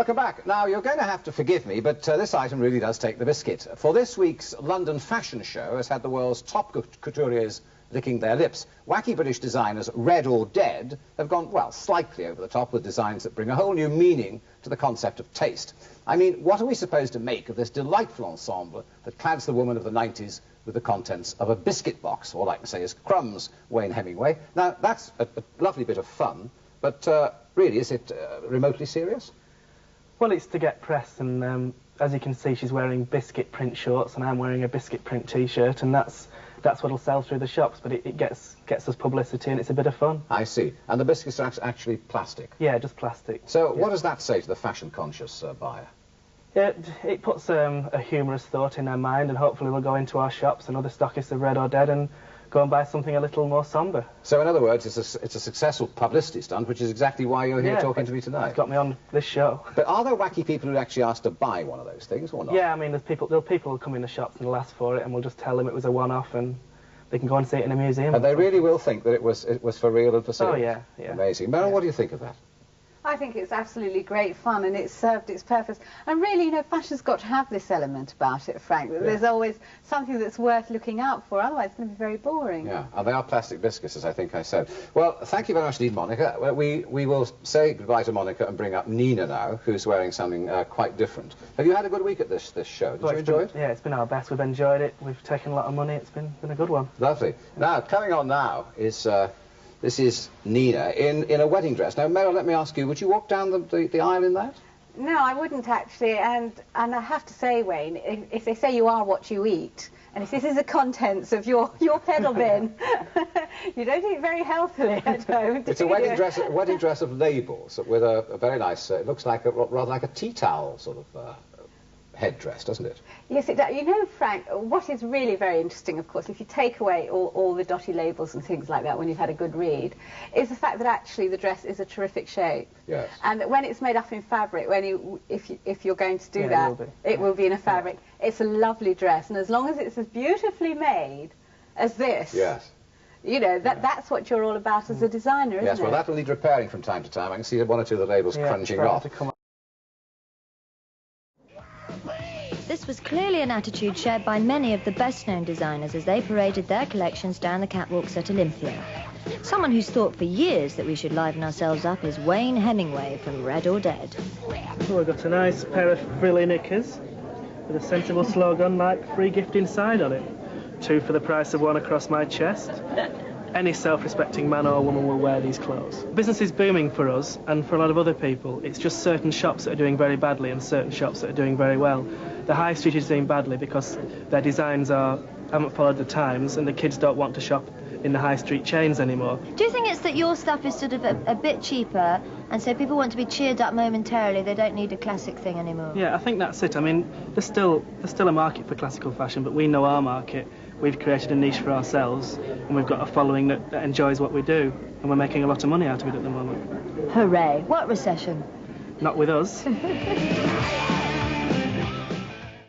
Welcome back. Now, you're going to have to forgive me, but this item really does take the biscuit. For this week's London fashion show has had the world's top couturiers licking their lips. Wacky British designers Red or Dead have gone, well, slightly over the top with designs that bring a whole new meaning to the concept of taste. I mean, what are we supposed to make of this delightful ensemble that clads the woman of the 90s with the contents of a biscuit box? All I can say is crumbs, Wayne Hemingway. Now, that's a lovely bit of fun, but really, is it remotely serious? Well, it's to get press, and as you can see, she's wearing biscuit print shorts, and I'm wearing a biscuit print T-shirt, and that's what'll sell through the shops. But it gets us publicity, and it's a bit of fun. I see. And the biscuits are actually plastic. Yeah, just plastic. So, what does that say to the fashion-conscious buyer? Yeah, it puts a humorous thought in their mind, and hopefully they'll go into our shops and other stockists of Red or Dead and go and buy something a little more sombre. So, in other words, it's a successful publicity stunt, which is exactly why you're here talking to me tonight. It's got me on this show. But are there wacky people who actually ask to buy one of those things, or not? Yeah, I mean, people who'll come in the shops and they'll ask for it, and we'll just tell them it was a one-off, and they can go and see it in a museum. And they really will think that it was for real and for sale? Oh, yeah, yeah. Amazing. Meryl, what do you think of that? I think it's absolutely great fun, and it's served its purpose. And really, you know, fashion's got to have this element about it, Frank. That there's always something that's worth looking out for, otherwise it's going to be very boring. Yeah, and they are plastic biscuits, as I think I said. Well, thank you very much indeed, Monica. We will say goodbye to Monica and bring up Nina now, who's wearing something quite different. Have you had a good week at this show? Did you enjoy it? Yeah, it's been our best. We've enjoyed it. We've taken a lot of money. It's been a good one. Lovely. Now, coming on now is... this is Nina in a wedding dress. Now, Meryl, let me ask you, would you walk down the aisle in that? No, I wouldn't actually, and I have to say, Wayne, if they say you are what you eat, and if this is the contents of your pedal bin, you don't eat very healthily, I don't. It's a wedding dress of labels with a very nice, it looks like rather like a tea towel sort of headdress, doesn't it? Yes, it does. You know, Frank, what is really very interesting, of course, if you take away all the dotty labels and things like that when you've had a good read, is the fact that actually the dress is a terrific shape. Yes. And that when it's made up in fabric, if you're going to do that, it will be in a fabric. Yeah. It's a lovely dress, and as long as it's as beautifully made as this, yes, you know, that's what you're all about as a designer, isn't it? Yes, well, that will need repairing from time to time. I can see one or two of the labels crunching off. This was clearly an attitude shared by many of the best-known designers as they paraded their collections down the catwalks at Olympia. Someone who's thought for years that we should liven ourselves up is Wayne Hemingway from Red or Dead. Oh, I've got a nice pair of frilly knickers with a sensible slogan like free gift inside on it. 2 for the price of 1 across my chest. Any self-respecting man or woman will wear these clothes. Business is booming for us, and for a lot of other people. It's just certain shops that are doing very badly and certain shops that are doing very well. The high street is doing badly because their designs haven't followed the times, and the kids don't want to shop in the high street chains anymore. Do you think it's that your stuff is sort of a bit cheaper, and so people want to be cheered up momentarily, they don't need a classic thing anymore? Yeah, I think that's it. I mean, there's still a market for classical fashion, but we know our market. We've created a niche for ourselves, and we've got a following that enjoys what we do, and we're making a lot of money out of it at the moment. Hooray. What recession? Not with us.